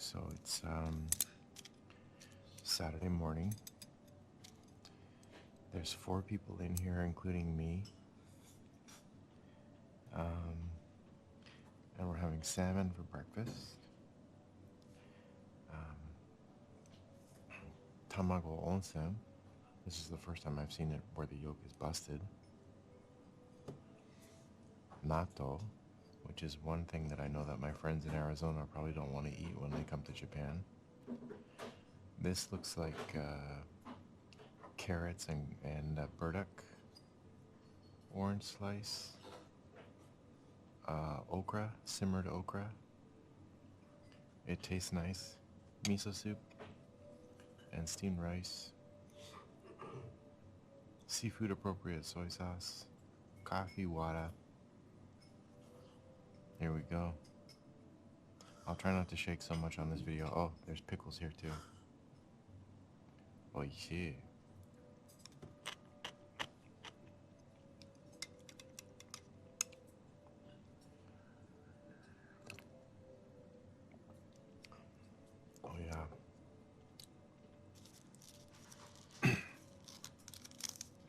So it's Saturday morning. There's 4 people in here, including me. And we're having salmon for breakfast. Tamago onsen. This is the first time I've seen it where the yolk is busted. Nattou, which is one thing that I know that my friends in Arizona probably don't want to eat when they come to Japan. This looks like carrots and burdock, orange slice, okra, simmered okra. It tastes nice. Miso soup and steamed rice. Seafood appropriate soy sauce. Coffee, water. Here we go. I'll try not to shake so much on this video. Oh, there's pickles here too. Oh yeah. Oh yeah.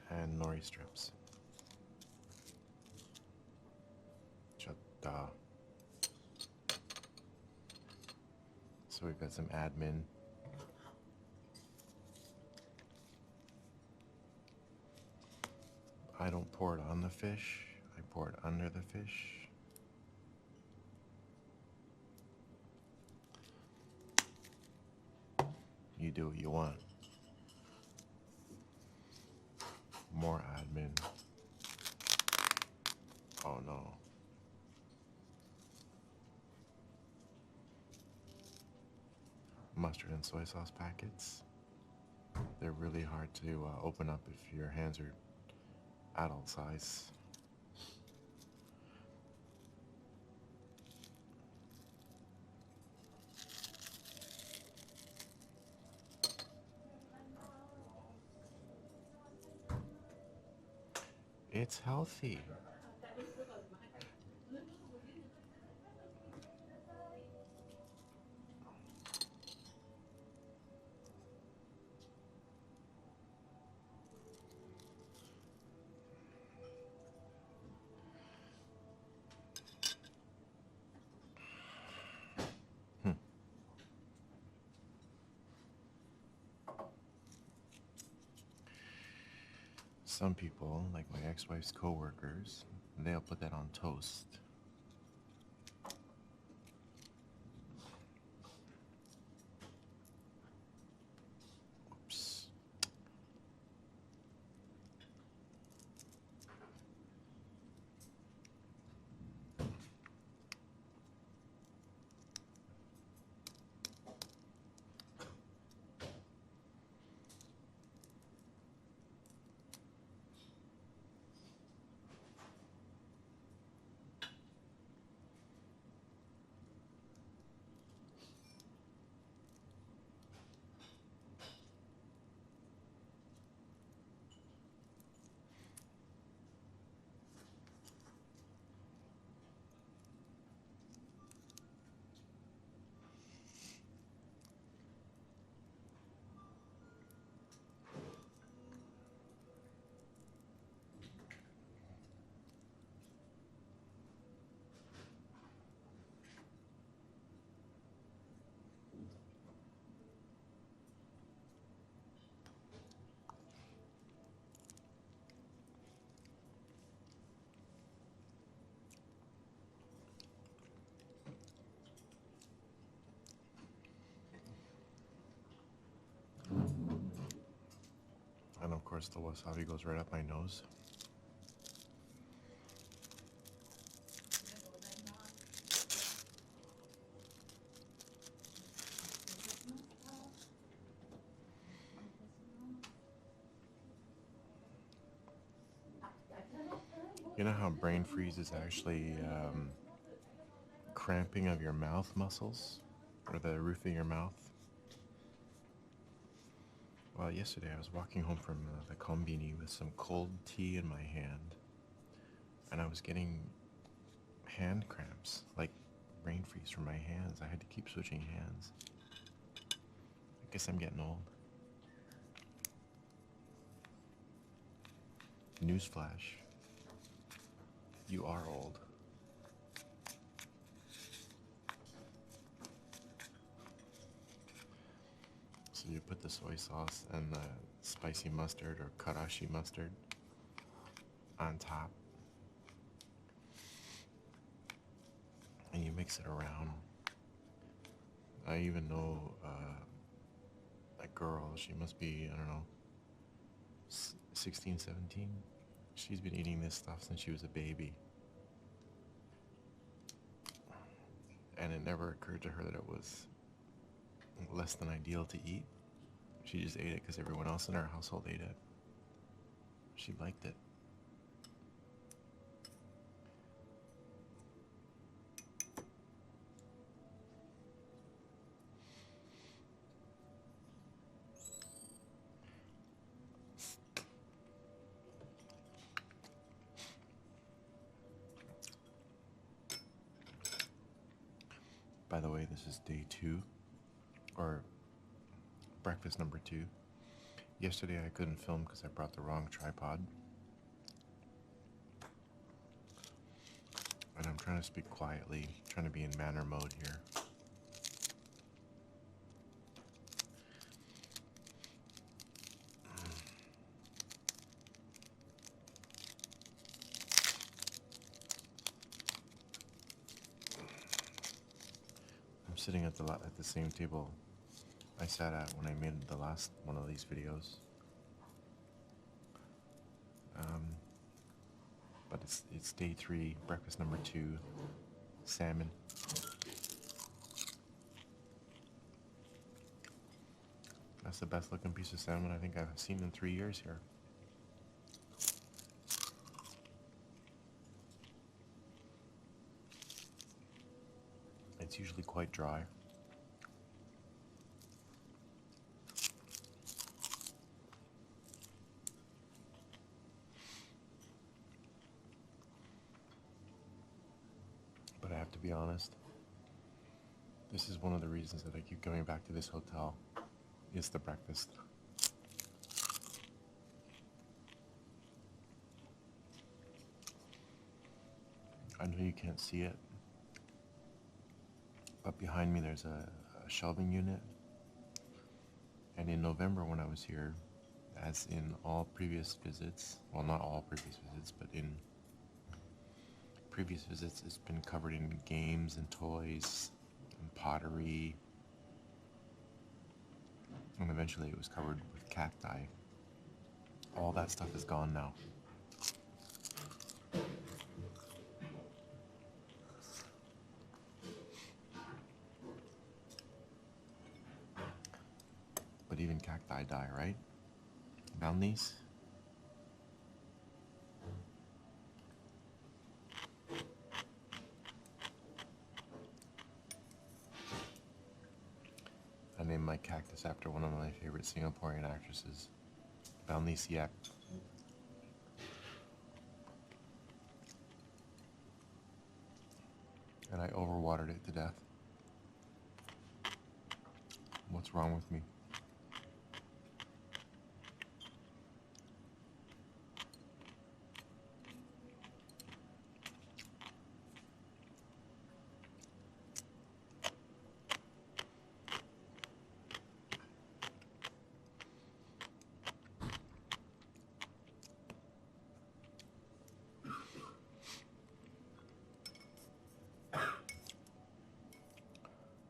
And nori strips. Chatta. So we've got some admin. I don't pour it on the fish, I pour it under the fish. You do what you want. More admin. Oh no. Mustard and soy sauce packets. They're really hard to open up if your hands are adult size. It's healthy. Some people, like my ex-wife's co-workers, they'll put that on toast. Oops. And of course the wasabi goes right up my nose. You know how brain freeze is actually cramping of your mouth muscles? Or the roof of your mouth? Well, yesterday I was walking home from the kombini with some cold tea in my hand, and I was getting hand cramps, like brain freeze from my hands. I had to keep switching hands. I guess I'm getting old. Newsflash. You are old. So you put the soy sauce and the spicy mustard or karashi mustard on top. And you mix it around. I even know a girl, she must be, I don't know, 16, 17. She's been eating this stuff since she was a baby. And it never occurred to her that it was less than ideal to eat. She just ate it because everyone else in our household ate it. She liked it. By the way, this is day 2, or breakfast number 2. Yesterday I couldn't film because I brought the wrong tripod. And I'm trying to speak quietly, trying to be in manner mode here. I'm sitting at the same table I sat at when I made the last one of these videos. But it's day 3, breakfast number 2, salmon. That's the best looking piece of salmon I think I've seen in 3 years here. It's usually quite dry. But I have to be honest, this is one of the reasons that I keep going back to this hotel, is the breakfast. I know you can't see it, but behind me there's a shelving unit. And in November when I was here, as in all previous visits, well, not all previous visits, but in previous visits, it's been covered in games and toys and pottery. And eventually it was covered with cacti. All that stuff is gone now. But even cacti die, right? Found these? I named my cactus after one of my favorite Singaporean actresses, Balni Siak. And I overwatered it to death. What's wrong with me?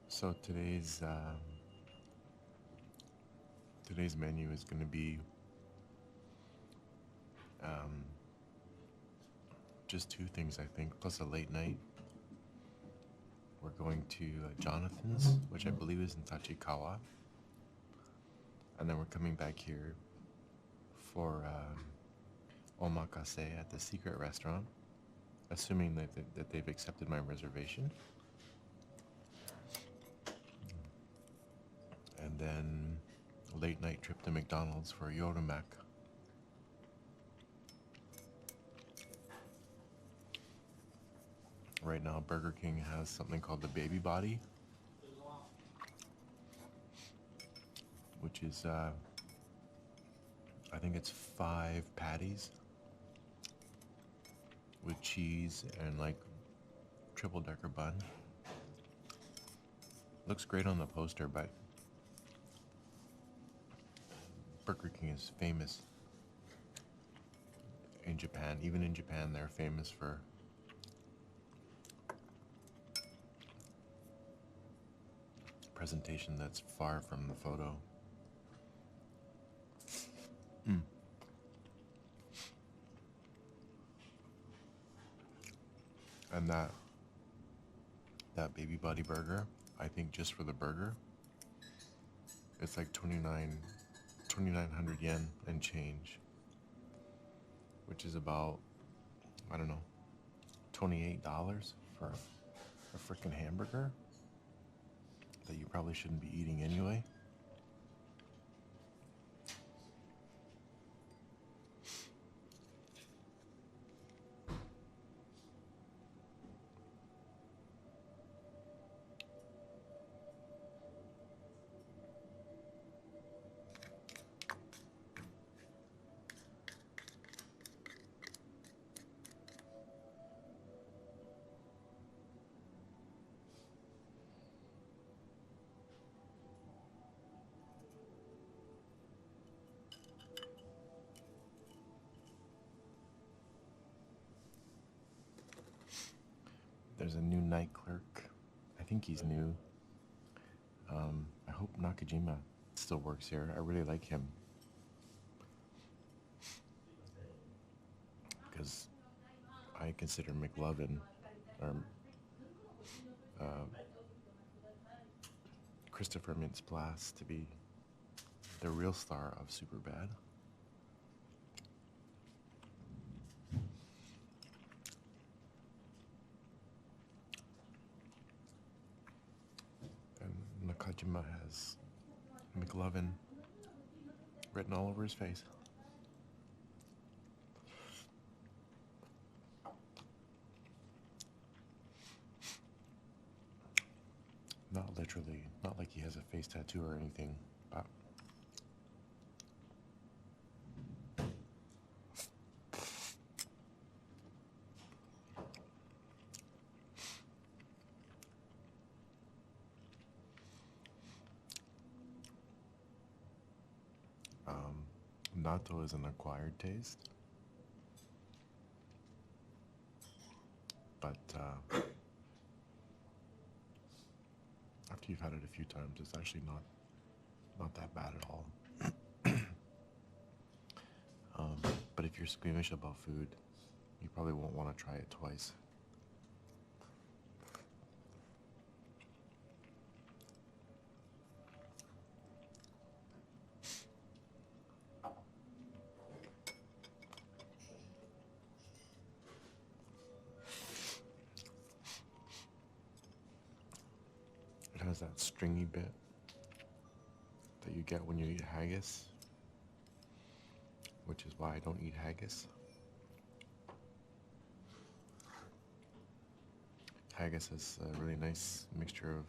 So today's menu is going to be just 2 things, I think, plus a late night. We're going to Jonathan's, which I believe is in Tachikawa, and then we're coming back here for omakase at the secret restaurant, assuming that they've accepted my reservation. And then a late night trip to McDonald's for Yorumak. Right now, Burger King has something called the baby body, which is, I think it's 5 patties with cheese and like triple decker bun. Looks great on the poster, but Burger King is famous in Japan. Even in Japan, they're famous for presentation that's far from the photo. And that baby body burger, I think just for the burger, it's like 2,900 yen and change, which is about, I don't know, $28 for a freaking hamburger that you probably shouldn't be eating anyway. There's a new night clerk. I think he's new. I hope Nakajima still works here. I really like him. Because I consider McLovin, or Christopher Mintz-Plasse, to be the real star of Superbad. And Nakajima has McLovin written all over his face. Not literally, not like he has a face tattoo or anything, but Nattou is an acquired taste, but after you've had it a few times, it's actually not that bad at all. But if you're squeamish about food, you probably won't want to try it twice. It has that stringy bit that you get when you eat haggis, which is why I don't eat haggis. Haggis is a really nice mixture of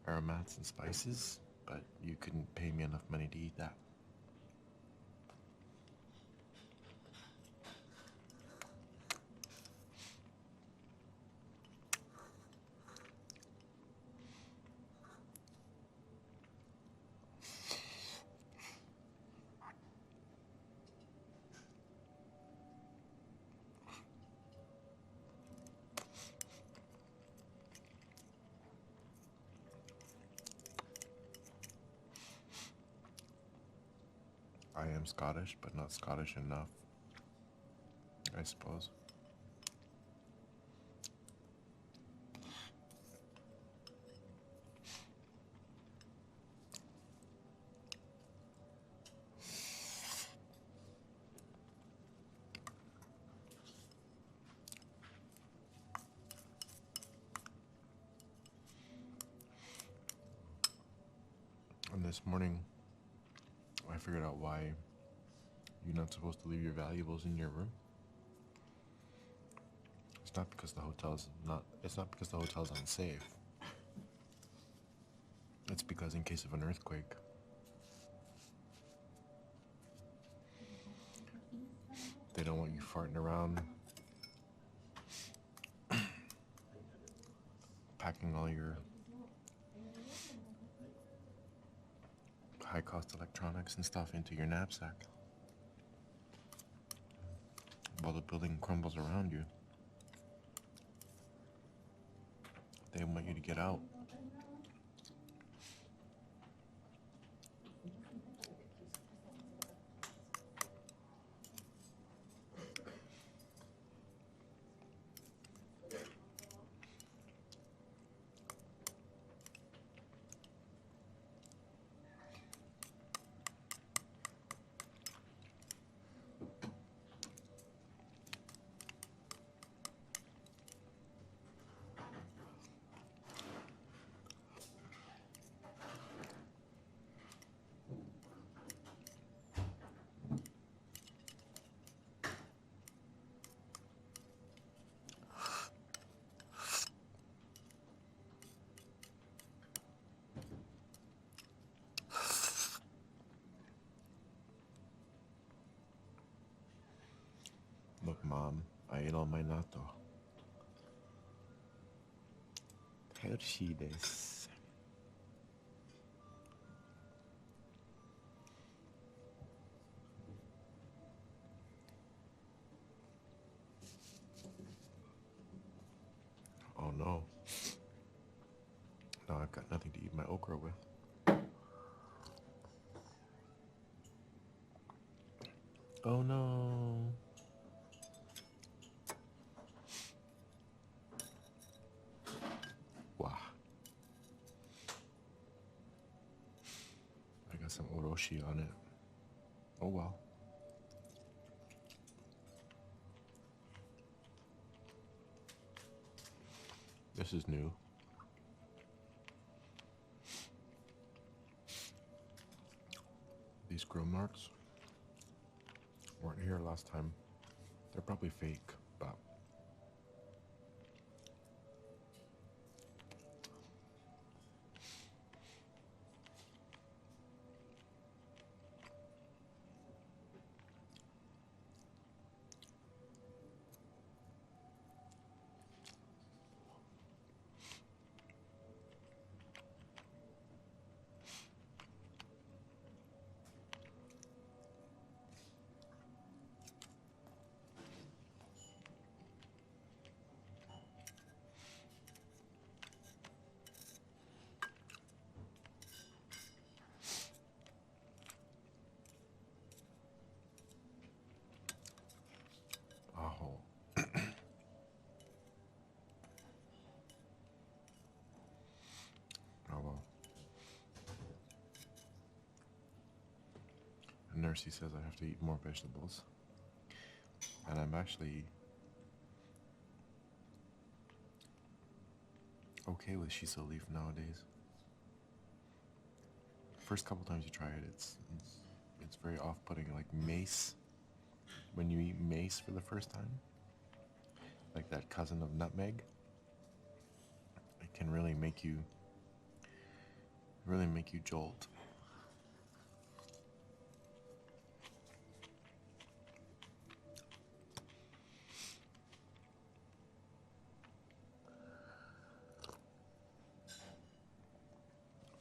aromats and spices, but you couldn't pay me enough money to eat that. I am Scottish, but not Scottish enough, I suppose. And this morning, I figured out why you're not supposed to leave your valuables in your room. I was not because the hotel's not. It's not because the hotel's unsafe. It's because in case of an earthquake, they don't want you farting around, packing all your high-cost electronics and stuff into your knapsack while the building crumbles around you. They want you to get out. Look, Mom, I ate all my natto. Hershey desu. Oh no. Now I've got nothing to eat my okra with. Oh no. Wow. I got some oroshi on it. Oh well. This is new. These grill marks weren't here last time. They're probably fake, but aho. Oh well. And Nursey says I have to eat more vegetables. And I'm actually okay with shiso leaf nowadays. First couple times you try it, it's very off-putting, like mace. When you eat mace for the first time, like that cousin of nutmeg, it can really make you jolt.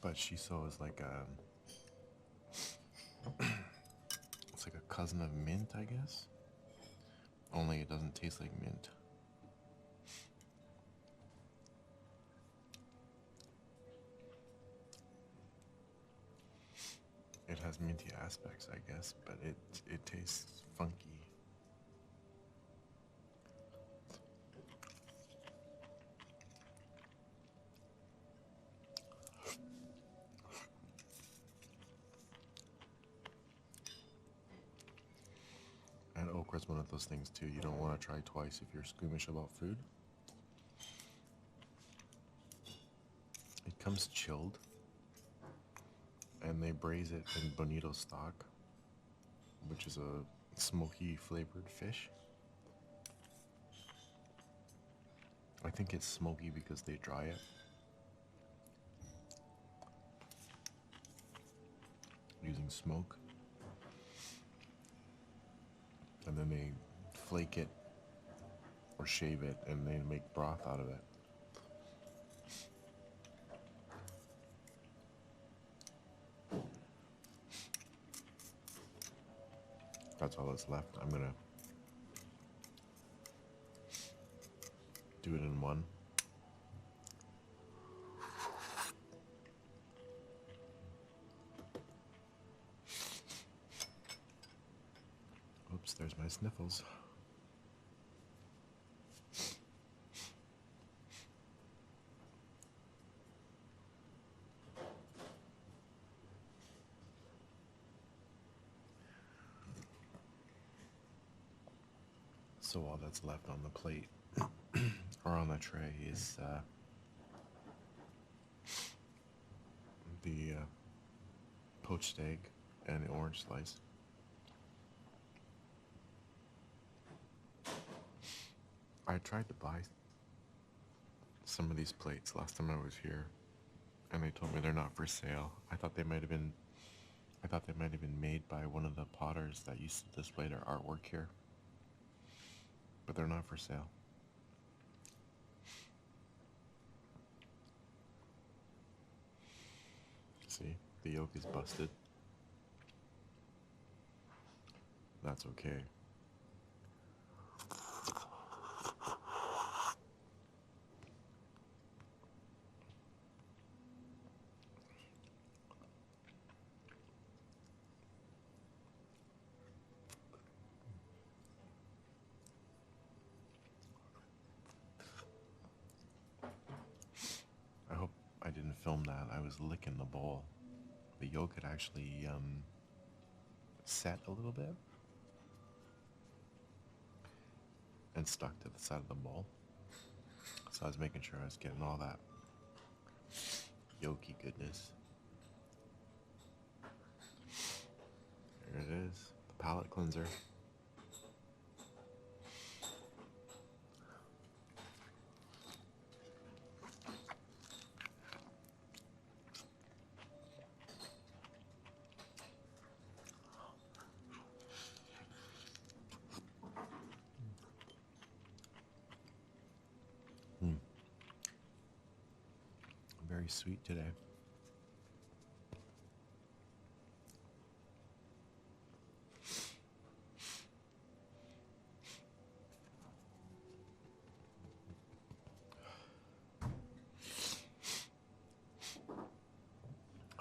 But shiso is like it's like a cousin of mint, I guess. Only it doesn't taste like mint. It has minty aspects, I guess, but it tastes funky. And okra's one of those things too you don't want to try twice if you're squeamish about food. It comes chilled, and they braise it in bonito stock, which is a smoky flavored fish. I think it's smoky because they dry it using smoke, and then they flake it or shave it and they make broth out of it. That's all that's left. I'm gonna do it in one. Oops, there's my sniffles. So all that's left on the plate or on the tray is the poached egg and the orange slice. I tried to buy some of these plates last time I was here, and they told me they're not for sale. I thought they might have been made by one of the potters that used to display their artwork here, but they're not for sale. See, the yolk is busted. That's okay. I hope I didn't film that. I was licking the bowl. The yolk had actually set a little bit and stuck to the side of the bowl. So I was making sure I was getting all that yolky goodness. There it is, the palate cleanser. Very sweet today.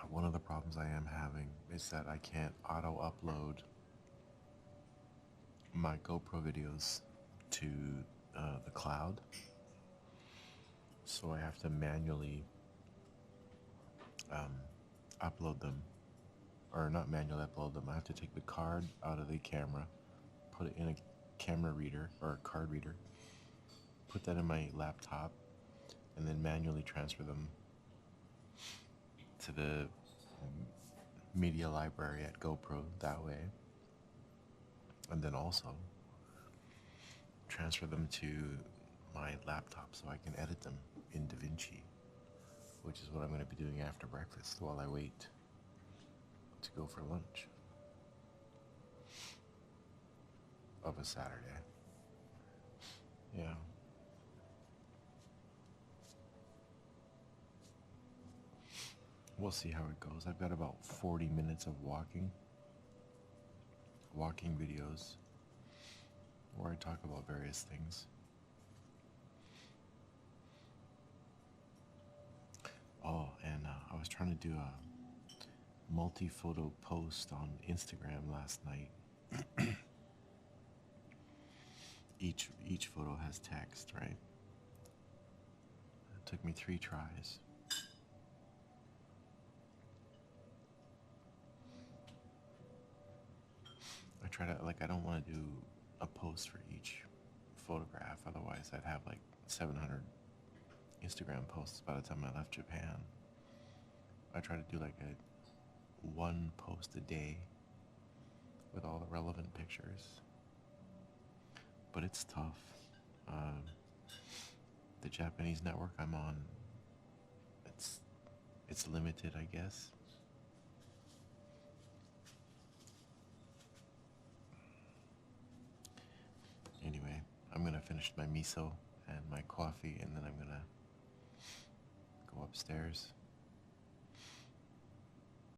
One of the problems I am having is that I can't auto-upload my GoPro videos to the cloud. So I have to manually upload them, or not manually upload them. I have to take the card out of the camera, put it in a camera reader or a card reader, put that in my laptop, and then manually transfer them to the media library at GoPro that way, and then also transfer them to my laptop so I can edit them in DaVinci, which is what I'm going to be doing after breakfast while I wait to go for lunch of a Saturday. Yeah. We'll see how it goes. I've got about 40 minutes of walking videos where I talk about various things. Oh, and I was trying to do a multi-photo post on Instagram last night. Each photo has text, right? It took me 3 tries. I try to, I don't want to do a post for each photograph, otherwise I'd have like 700 Instagram posts by the time I left Japan. I try to do like a 1 post a day with all the relevant pictures, but it's tough. the Japanese network I'm on, it's it's limited, I guess. Anyway, I'm gonna finish my miso and my coffee, and then I'm gonna go upstairs